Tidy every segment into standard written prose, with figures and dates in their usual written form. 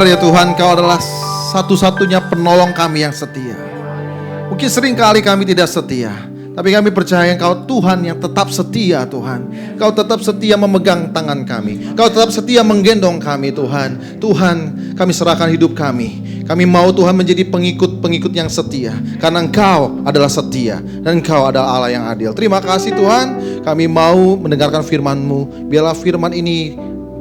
Ya Tuhan, Kau adalah satu-satunya penolong kami yang setia. Mungkin sering kali kami tidak setia, tapi kami percaya Engkau Tuhan yang tetap setia Tuhan. Kau tetap setia memegang tangan kami. Kau tetap setia menggendong kami Tuhan. Tuhan, kami serahkan hidup kami. Kami mau Tuhan menjadi pengikut-pengikut yang setia. Karena Engkau adalah setia dan Engkau adalah Allah yang adil. Terima kasih Tuhan, kami mau mendengarkan firman-Mu. Biarlah firman ini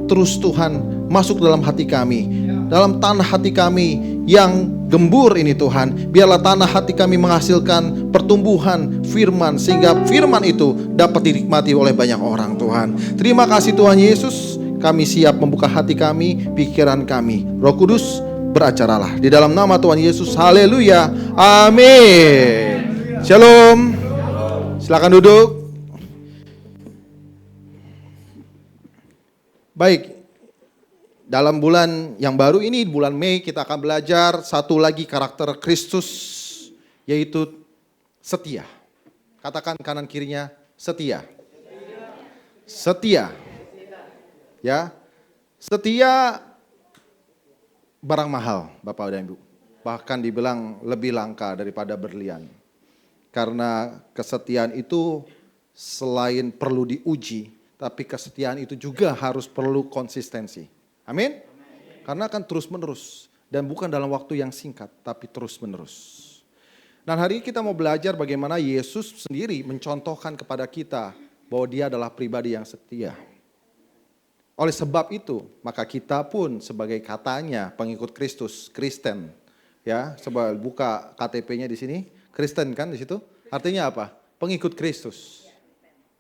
terus Tuhan masuk dalam hati kami. Dalam tanah hati kami yang gembur ini Tuhan, biarlah tanah hati kami menghasilkan pertumbuhan firman, sehingga firman itu dapat dinikmati oleh banyak orang Tuhan. Terima kasih Tuhan Yesus, kami siap membuka hati kami, pikiran kami. Roh Kudus, beracaralah di dalam nama Tuhan Yesus. Haleluya, amin. Shalom. Silakan duduk. Baik. Dalam bulan yang baru ini, bulan Mei, kita akan belajar satu lagi karakter Kristus, yaitu setia. Katakan kanan kirinya, setia. Setia. Ya. Setia barang mahal, Bapak dan Ibu. Bahkan dibilang lebih langka daripada berlian. Karena kesetiaan itu selain perlu diuji, tapi kesetiaan itu juga harus perlu konsistensi. Amin? Karena akan terus menerus. Dan bukan dalam waktu yang singkat, tapi terus menerus. Dan hari ini kita mau belajar bagaimana Yesus sendiri mencontohkan kepada kita bahwa dia adalah pribadi yang setia. Oleh sebab itu, maka kita pun sebagai katanya pengikut Kristus, Kristen. Ya, coba buka KTP-nya di sini. Kristen kan di situ? Artinya apa? Pengikut Kristus.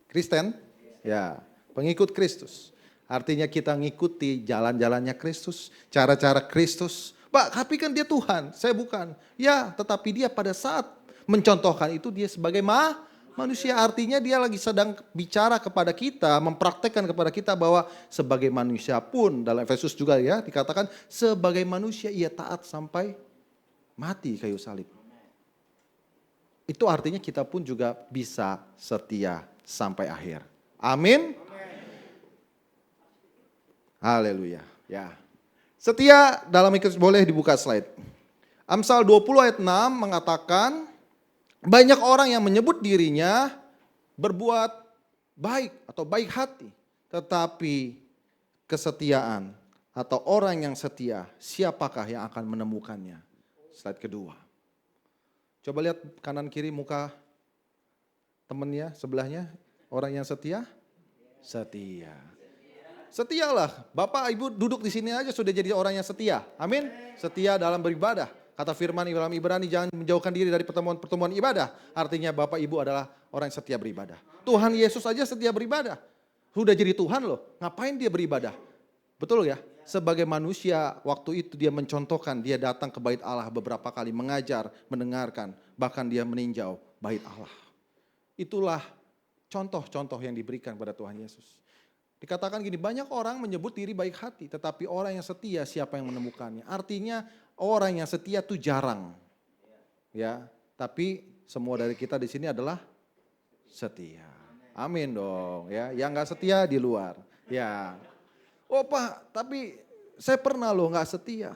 Kristen? Ya, pengikut Kristus. Artinya kita ngikuti jalan-jalannya Kristus, cara-cara Kristus. Pak, tapi kan dia Tuhan, saya bukan. Ya, tetapi dia pada saat mencontohkan itu dia sebagai manusia. Artinya dia lagi sedang bicara kepada kita, mempraktekkan kepada kita bahwa sebagai manusia pun, dalam Efesus juga ya dikatakan sebagai manusia ia taat sampai mati kayu salib. Itu artinya kita pun juga bisa setia sampai akhir. Amin. Haleluya. Ya. Setia dalam ikut boleh dibuka slide. Amsal 20 ayat 6 mengatakan banyak orang yang menyebut dirinya berbuat baik atau baik hati, tetapi kesetiaan atau orang yang setia, siapakah yang akan menemukannya? Slide kedua. Coba lihat kanan kiri muka temannya sebelahnya, orang yang setia? Setia. Setialah, Bapak Ibu duduk di sini aja sudah jadi orang yang setia. Amin. Setia dalam beribadah. Kata firman dalam Ibrani, jangan menjauhkan diri dari pertemuan-pertemuan ibadah. Artinya Bapak Ibu adalah orang yang setia beribadah. Tuhan Yesus aja setia beribadah. Sudah jadi Tuhan loh, ngapain dia beribadah? Betul ya? Sebagai manusia waktu itu dia mencontohkan, dia datang ke bait Allah beberapa kali mengajar, mendengarkan, bahkan dia meninjau bait Allah. Itulah contoh-contoh yang diberikan pada Tuhan Yesus. Dikatakan gini, banyak orang menyebut diri baik hati, tetapi orang yang setia siapa yang menemukannya? Artinya orang yang setia itu jarang. Ya, tapi semua dari kita di sini adalah setia. Amin dong, ya. Yang enggak setia di luar. Ya. Oh Pak, tapi saya pernah loh enggak setia.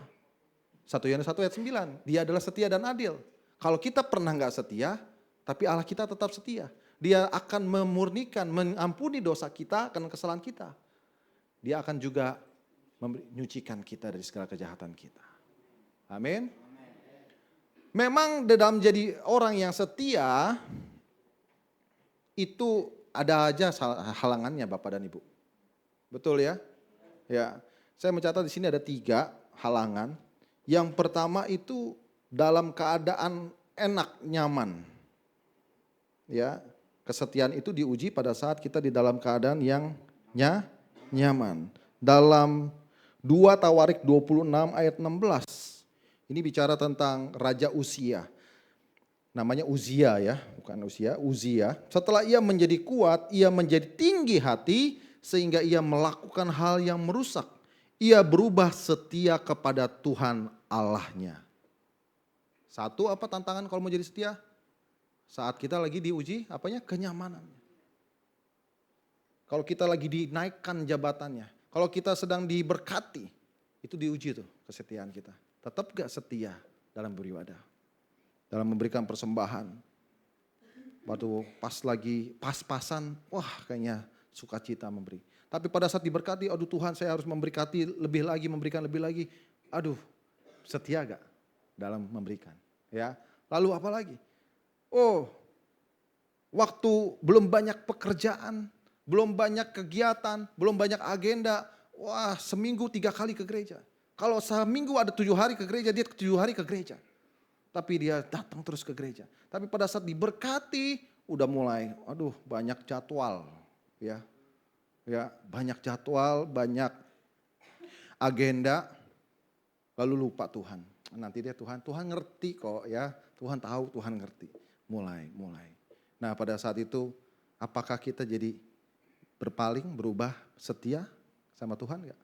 1 Yohanes 1 ayat 9, dia adalah setia dan adil. Kalau kita pernah enggak setia, tapi Allah kita tetap setia. Dia akan memurnikan, mengampuni dosa kita, karena kesalahan kita. Dia akan juga menyucikan kita dari segala kejahatan kita. Amin. Memang dalam menjadi orang yang setia, itu ada aja halangannya Bapak dan Ibu. Betul ya? Ya. Saya mencatat di sini ada 3 halangan. Yang pertama itu dalam keadaan enak, nyaman. Ya. Kesetiaan itu diuji pada saat kita di dalam keadaan yang nyaman. Dalam 2 Tawarik 26 ayat 16. Ini bicara tentang Raja Uzia. Namanya Uzia ya, bukan Uzia. Setelah ia menjadi kuat, ia menjadi tinggi hati sehingga ia melakukan hal yang merusak. Ia berubah setia kepada Tuhan Allahnya. Satu, apa tantangan kalau mau jadi setia? Saat kita lagi diuji, apanya? Kenyamanannya. Kalau kita lagi dinaikkan jabatannya, kalau kita sedang diberkati, Itu diuji tuh kesetiaan kita. Tetap gak setia dalam beribadah, dalam memberikan persembahan. Waktu pas lagi pas-pasan, wah kayaknya sukacita memberi. Tapi pada saat diberkati, aduh Tuhan saya harus memberkati lebih lagi, memberikan lebih lagi. Aduh, setia gak dalam memberikan? Ya, lalu apa lagi? Oh, waktu belum banyak pekerjaan, belum banyak kegiatan, belum banyak agenda. Wah, seminggu 3 kali ke gereja. Kalau seminggu ada 7 hari ke gereja, dia 7 hari ke gereja. Tapi dia datang terus ke gereja. Tapi pada saat diberkati, udah mulai, aduh banyak jadwal. Ya, banyak jadwal, banyak agenda. Lalu lupa Tuhan. Nanti dia Tuhan ngerti kok ya. Tuhan tahu, Tuhan ngerti. Mulai. Nah pada saat itu, apakah kita jadi berpaling, berubah, setia sama Tuhan enggak?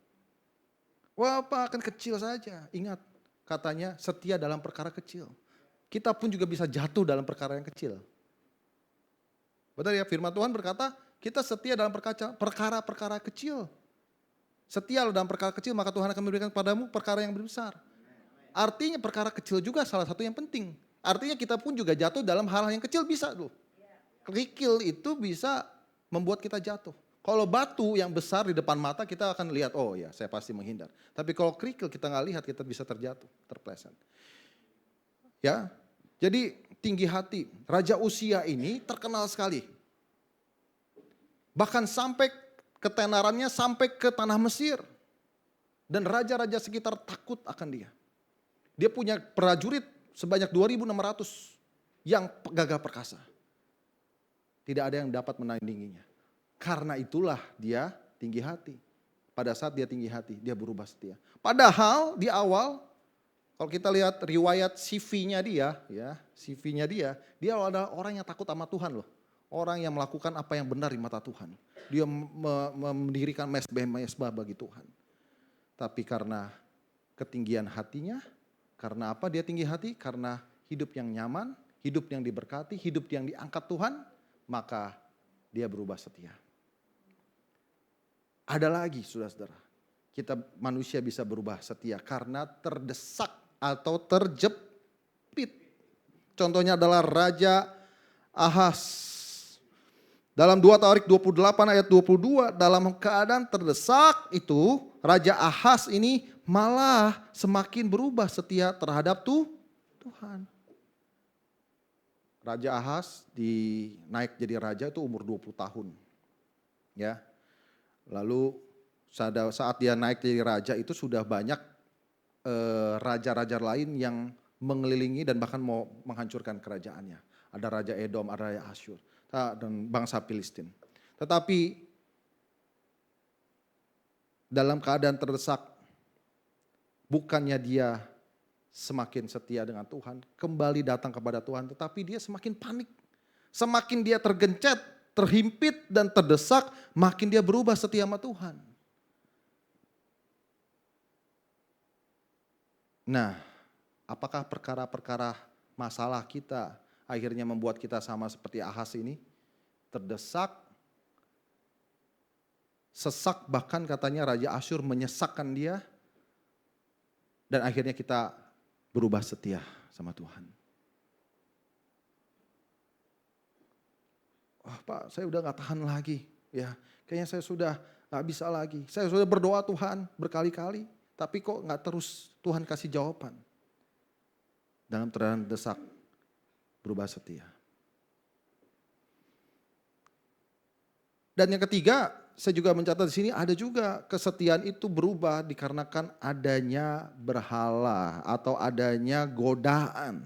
Wah Pak kan kecil saja. Ingat katanya setia dalam perkara kecil. Kita pun juga bisa jatuh dalam perkara yang kecil. Betul ya, firman Tuhan berkata kita setia dalam perkara-perkara kecil. Setia dalam perkara kecil maka Tuhan akan memberikan kepadamu perkara yang besar. Artinya perkara kecil juga salah satu yang penting. Artinya kita pun juga jatuh dalam hal yang kecil bisa loh. Kerikil itu bisa membuat kita jatuh. Kalau batu yang besar di depan mata kita akan lihat, oh ya saya pasti menghindar. Tapi kalau kerikil kita nggak lihat kita bisa terjatuh, terpeleset. Ya, jadi tinggi hati. Raja Uzia ini terkenal sekali. Bahkan sampai ketenarannya sampai ke tanah Mesir. Dan raja-raja sekitar takut akan dia. Dia punya prajurit sebanyak 2.600 yang gagah perkasa. Tidak ada yang dapat menandinginya. Karena itulah dia tinggi hati. Pada saat dia tinggi hati, dia berubah setia. Padahal di awal, kalau kita lihat riwayat CV-nya dia, dia adalah orang yang takut sama Tuhan loh. Orang yang melakukan apa yang benar di mata Tuhan. Dia mendirikan mesbah bagi Tuhan. Tapi karena ketinggian hatinya, karena apa dia tinggi hati? Karena hidup yang nyaman, hidup yang diberkati, hidup yang diangkat Tuhan, maka dia berubah setia. Ada lagi saudara-saudara, kita manusia bisa berubah setia karena terdesak atau terjepit. Contohnya adalah Raja Ahaz. Dalam 2 Tawarik 28 ayat 22, dalam keadaan terdesak itu, Raja Ahaz ini malah semakin berubah setia terhadap Tuhan. Raja Ahaz naik jadi raja itu umur 20 tahun. Ya. Lalu saat dia naik jadi raja itu sudah banyak raja-raja lain yang mengelilingi dan bahkan mau menghancurkan kerajaannya. Ada Raja Edom, ada Raja Asyur dan bangsa Filistin. Tetapi dalam keadaan terdesak, bukannya dia semakin setia dengan Tuhan, kembali datang kepada Tuhan, tetapi dia semakin panik. Semakin dia tergencet, terhimpit dan terdesak, makin dia berubah setia sama Tuhan. Nah, apakah perkara-perkara masalah kita akhirnya membuat kita sama seperti Ahaz ini? Terdesak, sesak, bahkan katanya Raja Asyur menyesakkan dia. Dan akhirnya kita berubah setia sama Tuhan. Wah Pak, saya udah gak tahan lagi. Ya, kayaknya saya sudah gak bisa lagi. Saya sudah berdoa Tuhan berkali-kali. Tapi kok gak terus Tuhan kasih jawaban. Dalam keadaan desak, berubah setia. Dan yang ketiga, saya juga mencatat di sini ada juga kesetiaan itu berubah dikarenakan adanya berhala atau adanya godaan.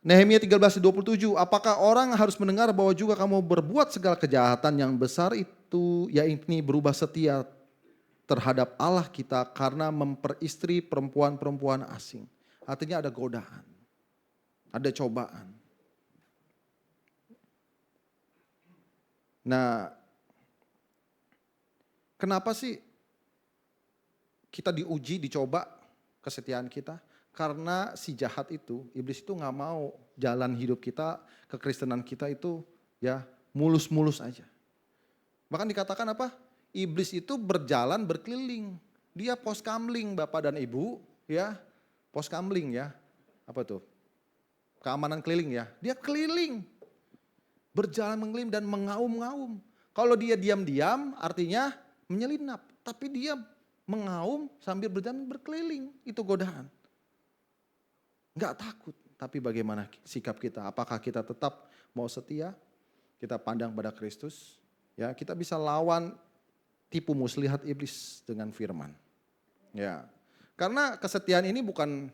Nehemia 13:27, apakah orang harus mendengar bahwa juga kamu berbuat segala kejahatan yang besar itu, yakni berubah setia terhadap Allah kita karena memperistri perempuan-perempuan asing. Artinya ada godaan, ada cobaan. Nah, kenapa sih kita diuji, dicoba kesetiaan kita? Karena si jahat itu, iblis itu gak mau jalan hidup kita, kekristenan kita itu ya mulus-mulus aja. Bahkan dikatakan apa? Iblis itu berjalan berkeliling, Dia poskamling Bapak dan Ibu, ya. Poskamling ya. Apa tuh? Keamanan keliling ya. Dia keliling. Berjalan mengeliling dan mengaum-ngaum. Kalau dia diam-diam artinya menyelinap. Tapi dia mengaum sambil berjalan berkeliling. Itu godaan. Enggak takut. Tapi bagaimana sikap kita? Apakah kita tetap mau setia? Kita pandang pada Kristus. Ya, kita bisa lawan tipu muslihat iblis dengan firman. Ya. Karena kesetiaan ini bukan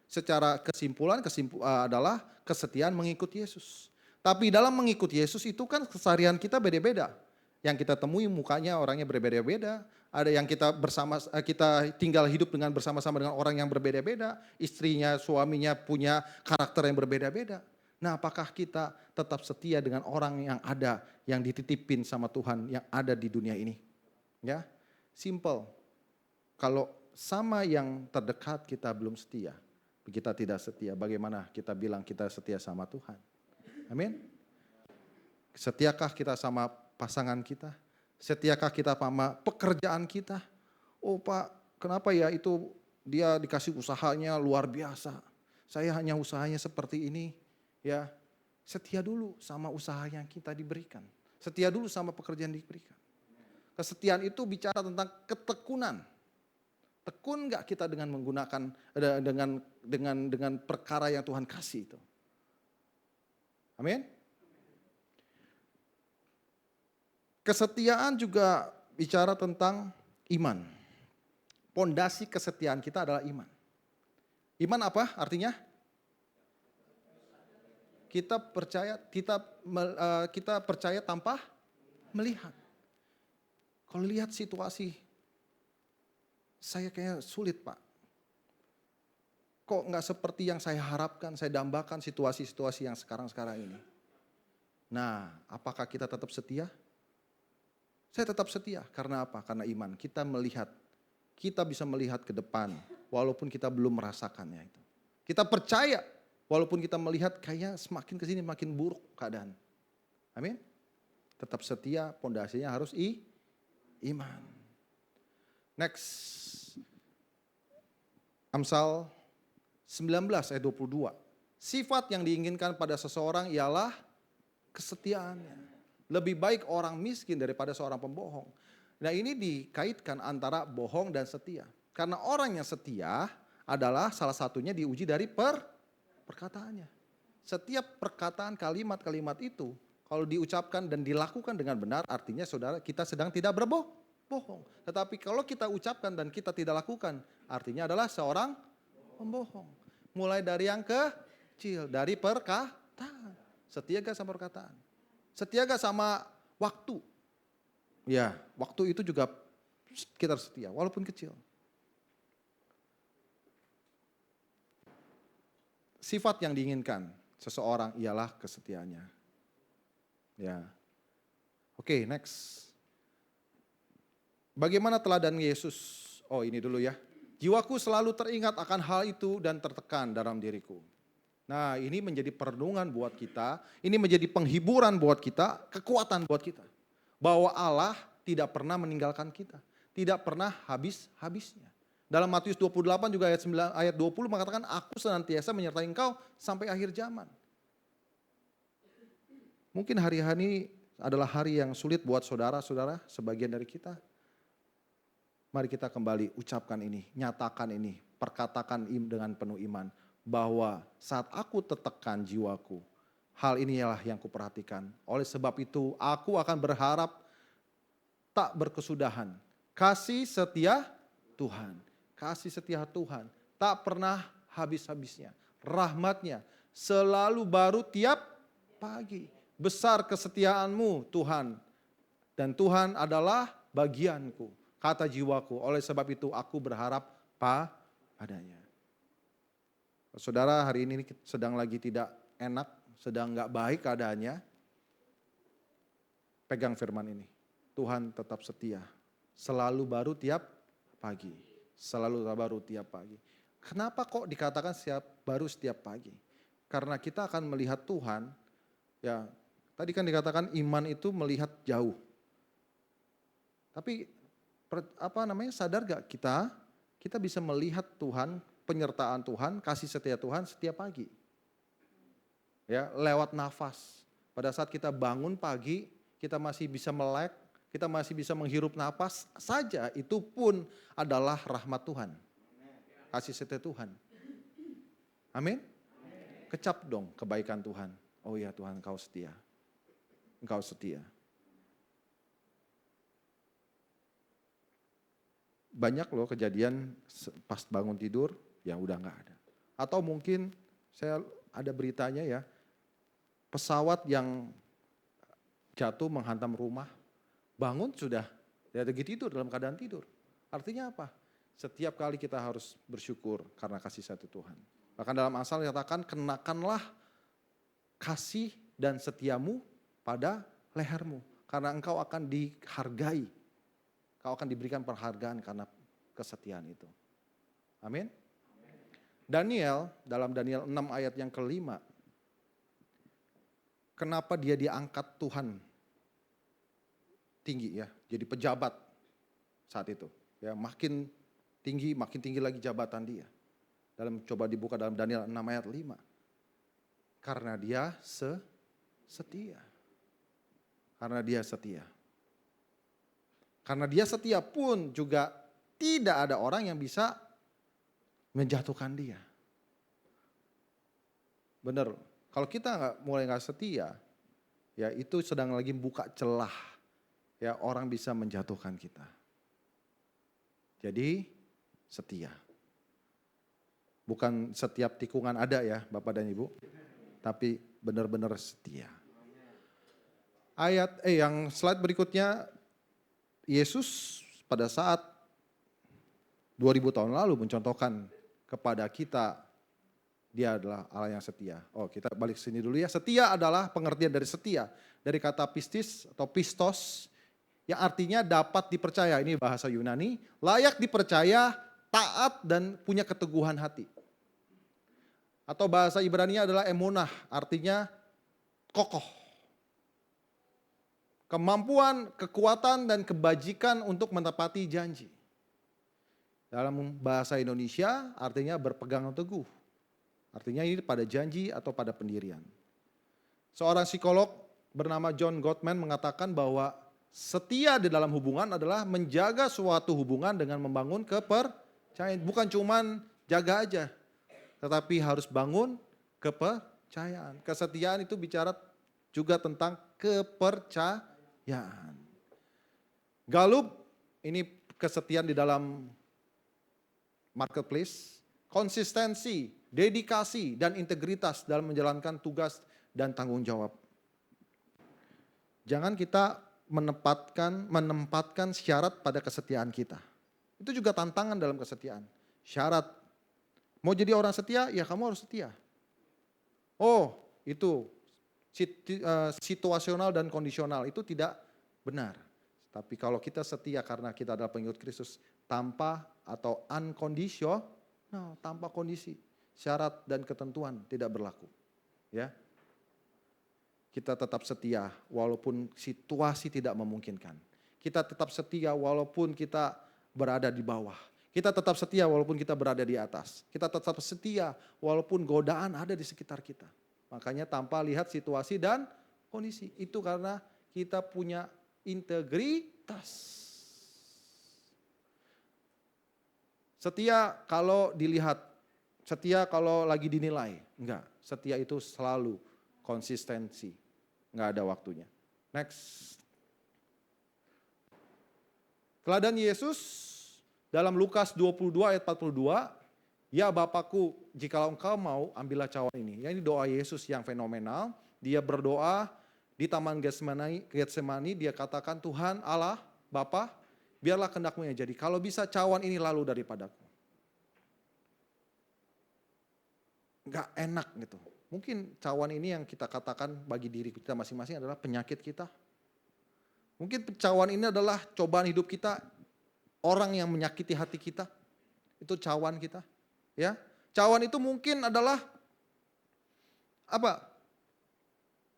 secara kesimpulan adalah kesetiaan mengikut Yesus. Tapi dalam mengikut Yesus itu kan keseharian kita beda-beda. Yang kita temui mukanya orangnya berbeda-beda. Ada yang kita tinggal hidup dengan bersama-sama dengan orang yang berbeda-beda. Istrinya, suaminya punya karakter yang berbeda-beda. Nah, apakah kita tetap setia dengan orang yang ada, yang dititipin sama Tuhan, yang ada di dunia ini? Ya, simple. Kalau sama yang terdekat kita belum setia, kita tidak setia, bagaimana kita bilang kita setia sama Tuhan? Amin. Setiakah kita sama pasangan kita? Setiakah kita sama pekerjaan kita? Oh Pak, kenapa ya itu dia dikasih usahanya luar biasa. Saya hanya usahanya seperti ini. Ya, setia dulu sama usaha yang kita diberikan. Setia dulu sama pekerjaan diberikan. Kesetiaan itu bicara tentang ketekunan. Tekun nggak kita dengan menggunakan dengan perkara yang Tuhan kasih itu. Amin. Kesetiaan juga bicara tentang iman. Pondasi kesetiaan kita adalah iman. Iman apa artinya? Kita percaya tanpa melihat. Kalau lihat situasi, saya kayaknya sulit Pak. Kok nggak seperti yang saya harapkan, saya dambakan situasi-situasi yang sekarang ini. Nah, apakah kita tetap setia? Saya tetap setia, karena apa? Karena iman. Kita bisa melihat ke depan, walaupun kita belum merasakannya itu. Kita percaya, walaupun kita melihat kayaknya semakin kesini makin buruk keadaan. Amin. Tetap setia, pondasinya harus iman. Next. Amsal 19 ayat 22. Sifat yang diinginkan pada seseorang ialah kesetiaannya. Lebih baik orang miskin daripada seorang pembohong. Nah ini dikaitkan antara bohong dan setia. Karena orang yang setia adalah salah satunya diuji dari perkataannya. Setiap perkataan kalimat-kalimat itu kalau diucapkan dan dilakukan dengan benar artinya saudara kita sedang tidak berbohong. Tetapi kalau kita ucapkan dan kita tidak lakukan artinya adalah seorang pembohong. Mulai dari yang kecil, dari perkataan. Setia gak sama perkataan? Setia gak sama waktu? Ya, waktu itu juga kita harus setia, walaupun kecil. Sifat yang diinginkan seseorang ialah kesetiaannya. Ya. Oke, next. Bagaimana teladan Yesus? Oh, ini dulu ya. Jiwaku selalu teringat akan hal itu dan tertekan dalam diriku. Nah, ini menjadi perenungan buat kita, ini menjadi penghiburan buat kita, kekuatan buat kita. Bahwa Allah tidak pernah meninggalkan kita, tidak pernah habis-habisnya. Dalam Matius 28 juga ayat 20 mengatakan, aku senantiasa menyertai engkau sampai akhir zaman. Mungkin hari-hari ini adalah hari yang sulit buat saudara-saudara, sebagian dari kita. Mari kita kembali ucapkan ini, nyatakan ini, perkatakan dengan penuh iman. Bahwa saat aku tertekan jiwaku, hal inilah yang kuperhatikan. Oleh sebab itu aku akan berharap tak berkesudahan. Kasih setia Tuhan. Kasih setia Tuhan tak pernah habis-habisnya. Rahmatnya selalu baru tiap pagi. Besar kesetiaanmu Tuhan. Dan Tuhan adalah bagianku. Kata jiwaku. Oleh sebab itu aku berharap padanya. Saudara hari ini sedang lagi tidak enak, sedang gak baik keadaannya. Pegang firman ini. Tuhan tetap setia. Selalu baru tiap pagi. Selalu baru tiap pagi. Kenapa kok dikatakan baru setiap pagi? Karena kita akan melihat Tuhan. Ya, tadi kan dikatakan iman itu melihat jauh. Tapi Sadar gak kita bisa melihat Tuhan, penyertaan Tuhan, kasih setia Tuhan setiap pagi. Ya, lewat nafas. Pada saat kita bangun pagi, kita masih bisa melek, kita masih bisa menghirup nafas saja, itu pun adalah rahmat Tuhan. Kasih setia Tuhan. Amin. Kecap dong kebaikan Tuhan. Oh ya Tuhan, Engkau setia. Engkau setia. Banyak loh kejadian pas bangun tidur yang udah gak ada. Atau mungkin saya ada beritanya ya, pesawat yang jatuh menghantam rumah, bangun sudah lagi tidur, dalam keadaan tidur. Artinya apa? Setiap kali kita harus bersyukur karena kasih setia Tuhan. Bahkan dalam Amsal dikatakan, kenakanlah kasih dan setiamu pada lehermu. Karena engkau akan dihargai. Kau akan diberikan penghargaan karena kesetiaan itu. Amin. Daniel, dalam Daniel 6 ayat yang kelima, kenapa dia diangkat Tuhan tinggi ya, jadi pejabat saat itu. Ya, makin tinggi lagi jabatan dia. Coba dibuka dalam Daniel 6 ayat 5. Karena dia setia. Karena dia setia. Karena dia setia pun juga tidak ada orang yang bisa menjatuhkan dia. Benar, kalau kita mulai nggak setia, ya itu sedang lagi buka celah, ya orang bisa menjatuhkan kita. Jadi setia. Bukan setiap tikungan ada ya Bapak dan Ibu, tapi benar-benar setia. Yang slide berikutnya, Yesus pada saat 2000 tahun lalu mencontohkan kepada kita, dia adalah Allah yang setia. Oh, kita balik ke sini dulu ya. Setia adalah pengertian dari setia. Dari kata pistis atau pistos, yang artinya dapat dipercaya. Ini bahasa Yunani. Layak dipercaya, taat dan punya keteguhan hati. Atau bahasa Ibrani adalah emunah, artinya kokoh. Kemampuan, kekuatan dan kebajikan untuk menepati janji. Dalam bahasa Indonesia artinya berpegang teguh. Artinya ini pada janji atau pada pendirian. Seorang psikolog bernama John Gottman mengatakan bahwa setia di dalam hubungan adalah menjaga suatu hubungan dengan membangun kepercayaan. Bukan cuman jaga aja, tetapi harus bangun kepercayaan. Kesetiaan itu bicara juga tentang kepercayaan. Gallup, ini kesetiaan di dalam marketplace, konsistensi, dedikasi, dan integritas dalam menjalankan tugas dan tanggung jawab. Jangan kita menempatkan syarat pada kesetiaan kita. Itu juga tantangan dalam kesetiaan. Syarat, mau jadi orang setia, ya kamu harus setia. Oh, itu situasional dan kondisional, itu tidak benar. Tapi kalau kita setia karena kita adalah pengikut Kristus, tanpa atau unconditional, tanpa kondisi, syarat dan ketentuan tidak berlaku. Ya, kita tetap setia walaupun situasi tidak memungkinkan. Kita tetap setia walaupun kita berada di bawah. Kita tetap setia walaupun kita berada di atas. Kita tetap setia walaupun godaan ada di sekitar kita. Makanya tanpa lihat situasi dan kondisi. Itu karena kita punya integritas. Setia kalau dilihat, setia kalau lagi dinilai. Enggak, setia itu selalu konsistensi. Enggak ada waktunya. Next. Teladan Yesus dalam Lukas 22 ayat 42. Ya Bapakku, jikalau engkau mau, ambillah cawan ini. Ya, ini doa Yesus yang fenomenal. Dia berdoa di Taman Getsemani, dia katakan, Tuhan Allah, Bapa, biarlah kehendak-Mu yang jadi. Kalau bisa cawan ini lalu daripadaku. Gak enak gitu. Mungkin cawan ini yang kita katakan bagi diri kita masing-masing adalah penyakit kita. Mungkin cawan ini adalah cobaan hidup kita, orang yang menyakiti hati kita. Itu cawan kita. Ya, cawan itu mungkin adalah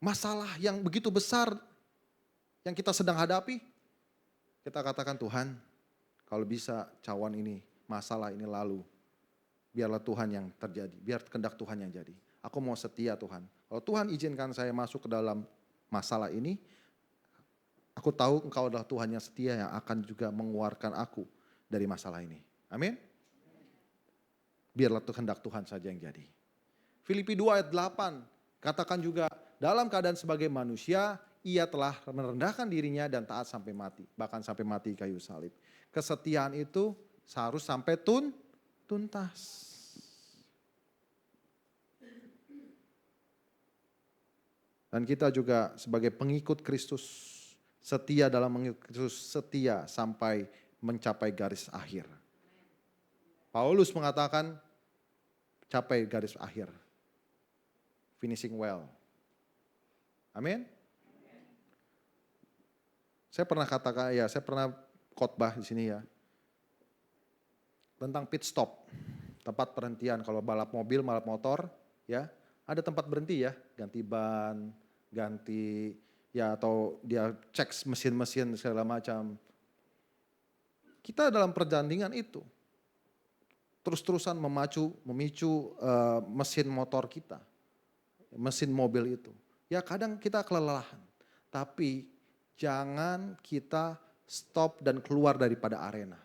masalah yang begitu besar yang kita sedang hadapi. Kita katakan, Tuhan, kalau bisa cawan ini, masalah ini lalu. Biarlah Tuhan yang terjadi, biar kehendak Tuhan yang jadi. Aku mau setia Tuhan. Kalau Tuhan izinkan saya masuk ke dalam masalah ini, aku tahu Engkau adalah Tuhan yang setia yang akan juga mengeluarkan aku dari masalah ini. Amin. Biarlah kehendak Tuhan saja yang jadi. Filipi 2 ayat 8 katakan juga, dalam keadaan sebagai manusia, ia telah merendahkan dirinya dan taat sampai mati. Bahkan sampai mati kayu salib. Kesetiaan itu seharus sampai tuntas. Dan kita juga sebagai pengikut Kristus, setia dalam mengikut Kristus, setia sampai mencapai garis akhir. Paulus mengatakan, capai garis akhir. Finishing well. Amin. Saya pernah katakan, saya pernah khotbah di sini ya. Tentang pit stop. Tempat perhentian kalau balap mobil, balap motor, ya. Ada tempat berhenti ya, ganti ban, ganti ya atau dia cek mesin-mesin segala macam. Kita dalam pertandingan itu terus-terusan memicu mesin motor kita, mesin mobil itu. Ya kadang kita kelelahan, tapi jangan kita stop dan keluar daripada arena.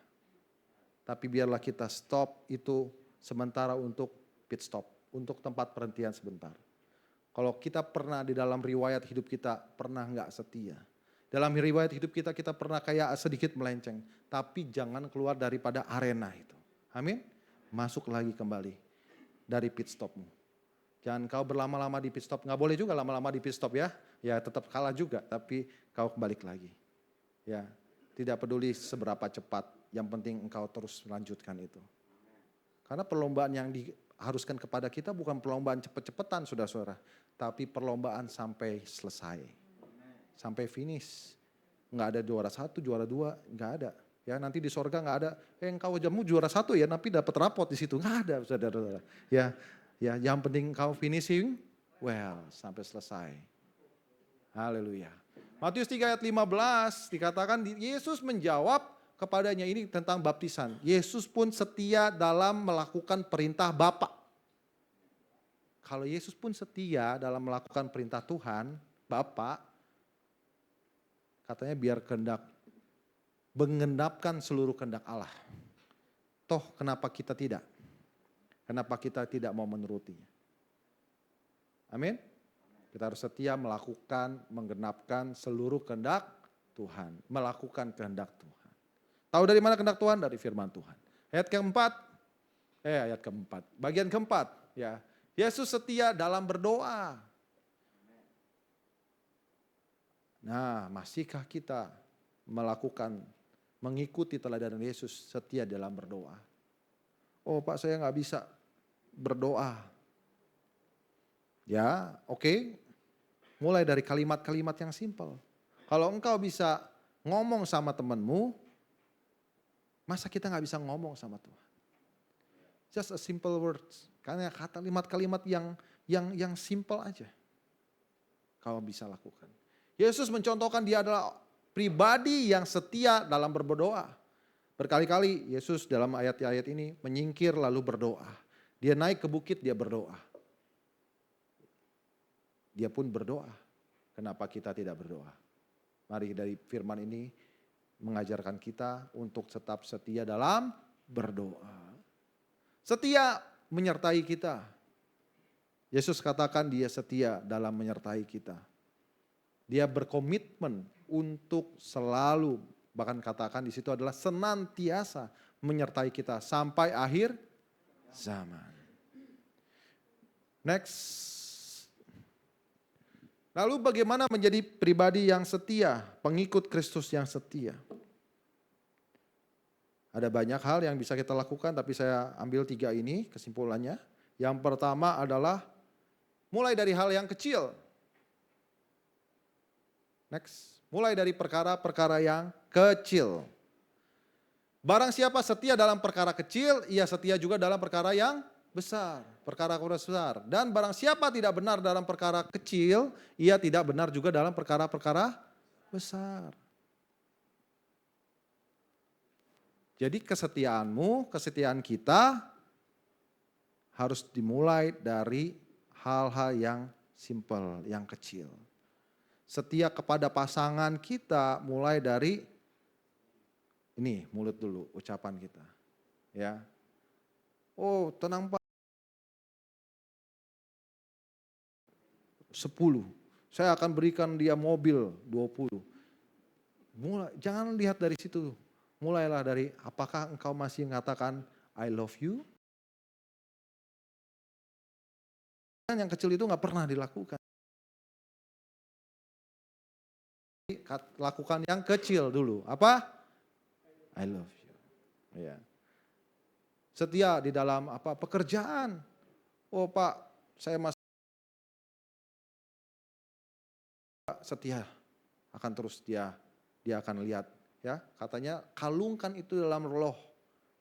Tapi biarlah kita stop itu sementara untuk pit stop, untuk tempat perhentian sebentar. Kalau kita pernah di dalam riwayat hidup kita pernah nggak setia. Dalam riwayat hidup kita pernah kayak sedikit melenceng. Tapi jangan keluar daripada arena itu. Amin. Masuk lagi kembali dari pit stopmu. Jangan kau berlama-lama di pit stop. Nggak boleh juga lama-lama di pit stop ya. Ya tetap kalah juga tapi kau balik lagi. Ya tidak peduli seberapa cepat. Yang penting engkau terus melanjutkan itu. Karena perlombaan yang diharuskan kepada kita bukan perlombaan cepet-cepetan saudara-saudara. Tapi perlombaan sampai selesai. Sampai finish. Nggak ada juara 1, juara 2, nggak ada. Ya nanti di sorga nggak ada, engkau jamu juara 1 ya, tapi dapat rapot di situ. Nggak ada saudara-saudara. Ya yang penting engkau finishing well sampai selesai. Haleluya. Matius 3 ayat 15 dikatakan Yesus menjawab kepadanya ini tentang baptisan. Yesus pun setia dalam melakukan perintah Bapa. Kalau Yesus pun setia dalam melakukan perintah Tuhan, Bapa, katanya biar menggenapkan seluruh kehendak Allah. Toh kenapa kita tidak? Kenapa kita tidak mau menurutinya? Amin. Kita harus setia melakukan, menggenapkan seluruh kehendak Tuhan. Melakukan kehendak Tuhan. Tahu dari mana kehendak Tuhan? Dari firman Tuhan. Ayat keempat. Bagian keempat. Ya. Yesus setia dalam berdoa. Nah, masihkah kita mengikuti teladan Yesus setia dalam berdoa? Oh Pak, saya nggak bisa berdoa. Ya, oke. Mulai dari kalimat-kalimat yang simpel. Kalau engkau bisa ngomong sama temanmu, masa kita nggak bisa ngomong sama Tuhan? Just a simple words. Karena kalimat-kalimat yang simple aja. Kau bisa lakukan. Yesus mencontohkan dia adalah pribadi yang setia dalam berdoa. Berkali-kali Yesus dalam ayat-ayat ini menyingkir lalu berdoa. Dia naik ke bukit, dia berdoa. Dia pun berdoa. Kenapa kita tidak berdoa? Mari dari firman ini mengajarkan kita untuk tetap setia dalam berdoa. Setia menyertai kita. Yesus katakan dia setia dalam menyertai kita. Dia berkomitmen untuk selalu, bahkan katakan di situ adalah senantiasa menyertai kita sampai akhir zaman. Next. Lalu bagaimana menjadi pribadi yang setia, pengikut Kristus yang setia? Ada banyak hal yang bisa kita lakukan, tapi saya ambil 3 ini kesimpulannya. Yang pertama adalah mulai dari hal yang kecil. Next, mulai dari perkara-perkara yang kecil. Barang siapa setia dalam perkara kecil, ia setia juga dalam perkara yang besar. Perkara besar. Dan barang siapa tidak benar dalam perkara kecil, ia tidak benar juga dalam perkara-perkara besar. Jadi kesetiaan kita harus dimulai dari hal-hal yang simple, yang kecil. Setia kepada pasangan kita mulai dari ini mulut dulu ucapan kita. Ya. Oh, tenang Pak. 10. Saya akan berikan dia mobil 20. Jangan lihat dari situ. Mulailah dari apakah engkau masih mengatakan I love you? Yang kecil itu nggak pernah dilakukan. Lakukan yang kecil dulu. Apa? I love you. Ya. Setia di dalam apa? Pekerjaan. Oh Pak, saya masih setia. Akan terus dia akan lihat. Ya, katanya kalungkan itu dalam roh.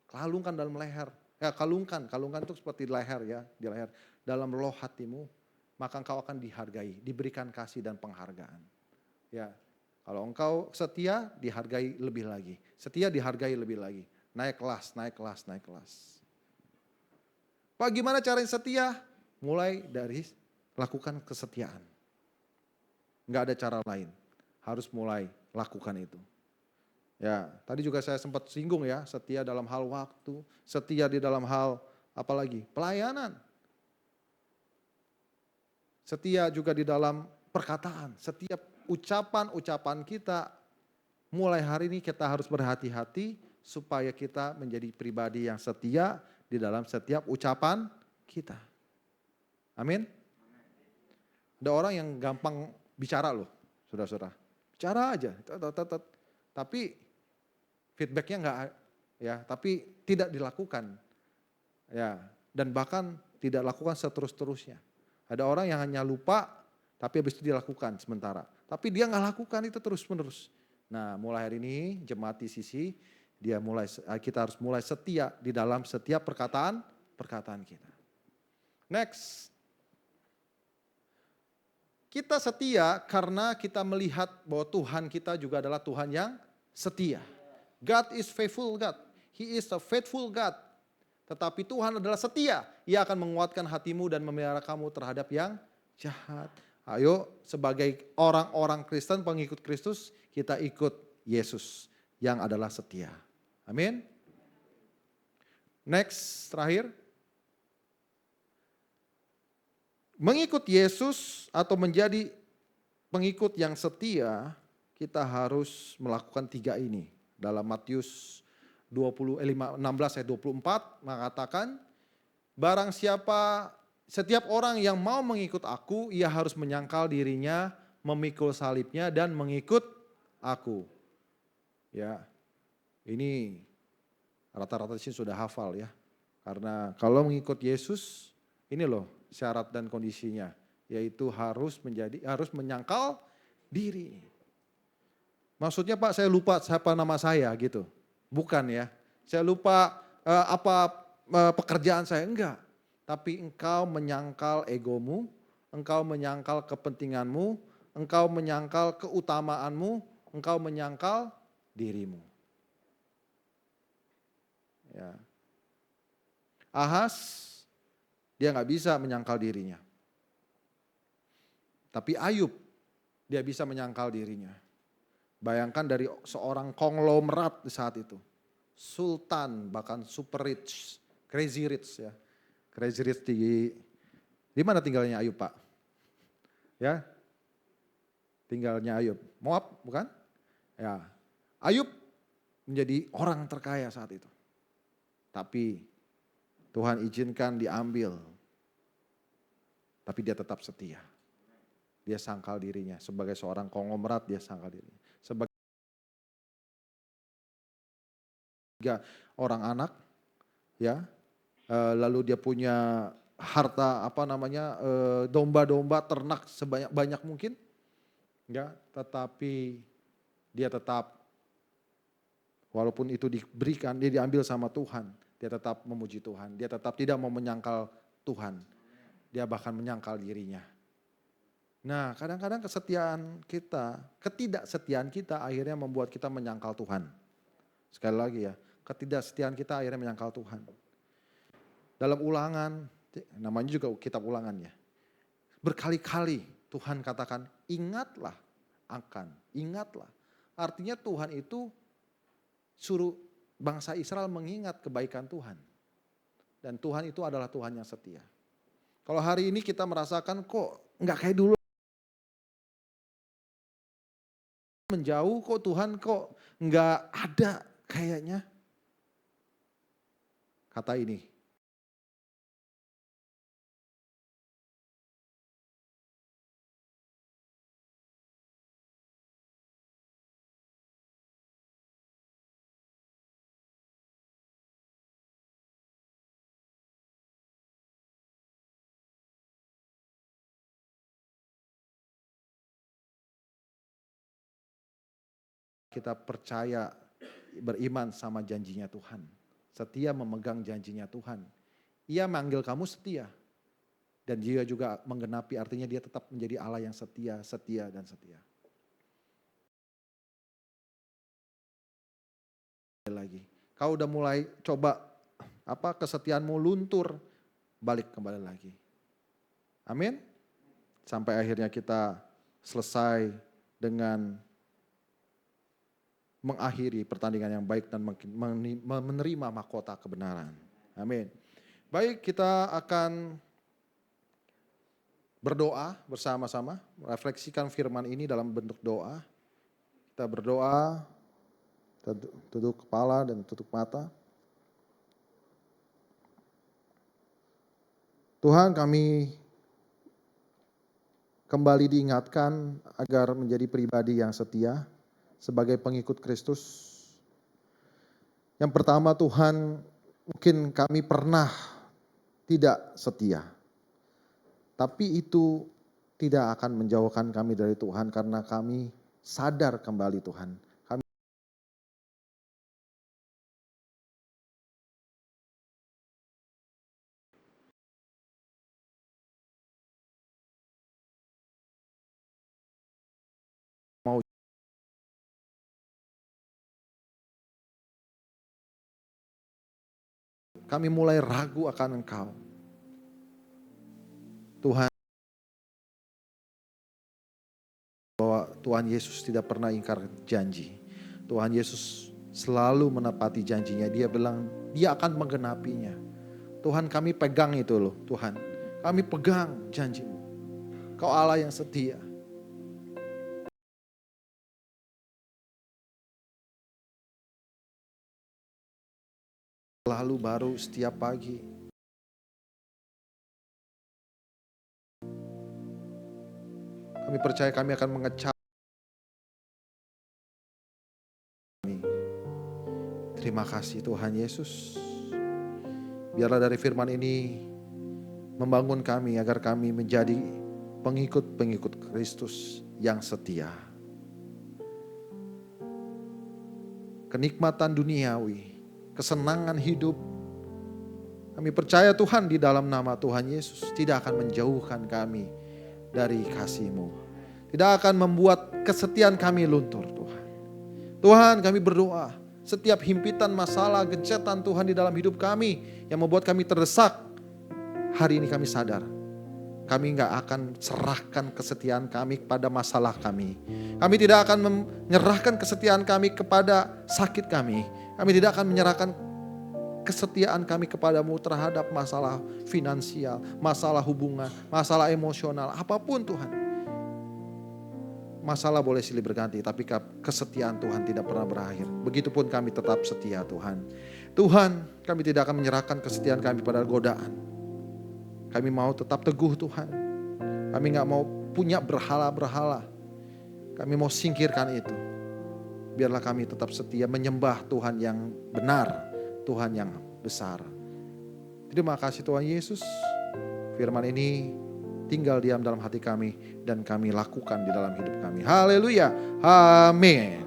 Kalungkan dalam leher. Ya, kalungkan itu seperti leher ya, di leher. Dalam roh hatimu, maka engkau akan dihargai, diberikan kasih dan penghargaan. Ya, kalau engkau setia, dihargai lebih lagi. Setia dihargai lebih lagi. Naik kelas, naik kelas, naik kelas. Pak, gimana caranya setia? Mulai dari lakukan kesetiaan. Enggak ada cara lain. Harus mulai lakukan itu. Ya, tadi juga saya sempat singgung ya, setia dalam hal waktu, setia di dalam hal apalagi pelayanan. Setia juga di dalam perkataan, setiap ucapan-ucapan kita mulai hari ini kita harus berhati-hati supaya kita menjadi pribadi yang setia di dalam setiap ucapan kita. Amin. Ada orang yang gampang bicara loh, saudara-saudara. Bicara aja, tapi feedbacknya enggak ya, tapi tidak dilakukan. Ya, dan bahkan tidak lakukan seterus-terusnya. Ada orang yang hanya lupa tapi habis itu dilakukan sementara. Tapi dia enggak lakukan itu terus-menerus. Nah, mulai hari ini jemaat di sisi kita harus mulai setia di dalam setiap perkataan kita. Next. Kita setia karena kita melihat bahwa Tuhan kita juga adalah Tuhan yang setia. God is faithful God. He is a faithful God. Tetapi Tuhan adalah setia. Ia akan menguatkan hatimu dan memelihara kamu terhadap yang jahat. Ayo sebagai orang-orang Kristen, pengikut Kristus, kita ikut Yesus yang adalah setia. Amin. Next, terakhir. Mengikut Yesus atau menjadi pengikut yang setia, kita harus melakukan 3 ini. Dalam Matius 16 ayat 24 mengatakan, barang setiap orang yang mau mengikut aku, ia harus menyangkal dirinya, memikul salibnya dan mengikut aku. Ya, ini rata-rata sih sudah hafal ya. Karena kalau mengikut Yesus, ini loh syarat dan kondisinya, yaitu harus menyangkal diri. Maksudnya Pak, saya lupa siapa nama saya gitu. Bukan ya. Saya lupa pekerjaan saya, enggak. Tapi engkau menyangkal egomu, engkau menyangkal kepentinganmu, engkau menyangkal keutamaanmu, engkau menyangkal dirimu. Ya. Ahas dia nggak bisa menyangkal dirinya. Tapi Ayub, dia bisa menyangkal dirinya. Bayangkan dari seorang konglomerat di saat itu. Sultan, bahkan super rich, crazy rich ya. Crazy rich di mana tinggalnya Ayub Pak? Ya, tinggalnya Ayub. Moab bukan? Ya, Ayub menjadi orang terkaya saat itu. Tapi Tuhan izinkan diambil. Tapi dia tetap setia. Dia sangkal dirinya. Sebagai seorang konglomerat dia sangkal dirinya. Sebagai 3 orang anak. Ya, lalu dia punya harta domba-domba, ternak sebanyak mungkin. Ya, tetapi dia tetap, walaupun itu diberikan, dia diambil sama Tuhan. Dia tetap memuji Tuhan, dia tetap tidak mau menyangkal Tuhan. Dia bahkan menyangkal dirinya. Nah, kadang-kadang ketidaksetiaan kita akhirnya membuat kita menyangkal Tuhan. Sekali lagi ya, Ketidaksetiaan kita akhirnya menyangkal Tuhan. Dalam Ulangan, namanya juga kitab Ulangan ya. Berkali-kali Tuhan katakan, ingatlah. Artinya Tuhan itu suruh bangsa Israel mengingat kebaikan Tuhan. Dan Tuhan itu adalah Tuhan yang setia. Kalau hari ini kita merasakan kok nggak kayak dulu. Menjauh kok Tuhan kok nggak ada kayaknya. Kata ini. Kita percaya, beriman sama janjinya Tuhan. Setia memegang janjinya Tuhan. Ia manggil kamu setia. Dan dia juga menggenapi, artinya dia tetap menjadi Allah yang setia, setia, dan setia. Lagi. Kau udah mulai coba kesetiaanmu luntur, balik kembali lagi. Amin. Sampai akhirnya kita selesai dengan mengakhiri pertandingan yang baik dan menerima mahkota kebenaran. Amin. Baik, kita akan berdoa bersama-sama, refleksikan firman ini dalam bentuk doa. Kita berdoa, kita tutup kepala dan tutup mata. Tuhan, kami kembali diingatkan agar menjadi pribadi yang setia sebagai pengikut Kristus. Yang pertama, Tuhan, mungkin kami pernah tidak setia. Tapi itu tidak akan menjauhkan kami dari Tuhan karena kami sadar kembali Tuhan. Kami mulai ragu akan Engkau. Tuhan, bahwa Tuhan Yesus tidak pernah ingkar janji. Tuhan Yesus selalu menepati janjinya. Dia bilang dia akan menggenapinya. Tuhan, kami pegang itu loh Tuhan. Kami pegang janji-Mu. Kau Allah yang setia. Lalu baru setiap pagi. Kami percaya kami akan mengecap. Terima kasih Tuhan Yesus. Biarlah dari firman ini membangun kami agar kami menjadi pengikut-pengikut Kristus yang setia. Kenikmatan duniawi, kesenangan hidup, kami percaya Tuhan di dalam nama Tuhan Yesus tidak akan menjauhkan kami dari kasih-Mu. Tidak akan membuat kesetiaan kami luntur Tuhan. Tuhan, kami berdoa setiap himpitan masalah, gencatan Tuhan di dalam hidup kami yang membuat kami terdesak. Hari ini kami sadar, kami gak akan serahkan kesetiaan kami kepada masalah kami. Kami tidak akan menyerahkan kesetiaan kami kepada sakit kami. Kami tidak akan menyerahkan kesetiaan kami kepadamu terhadap masalah finansial, masalah hubungan, masalah emosional, apapun Tuhan. Masalah boleh silih berganti, tapi kesetiaan Tuhan tidak pernah berakhir. Begitupun kami tetap setia Tuhan. Tuhan, kami tidak akan menyerahkan kesetiaan kami pada godaan. Kami mau tetap teguh Tuhan. Kami gak mau punya berhala-berhala. Kami mau singkirkan itu. Biarlah kami tetap setia menyembah Tuhan yang benar, Tuhan yang besar. Terima kasih Tuhan Yesus. Firman ini tinggal diam dalam hati kami dan kami lakukan di dalam hidup kami. Haleluya. Amin.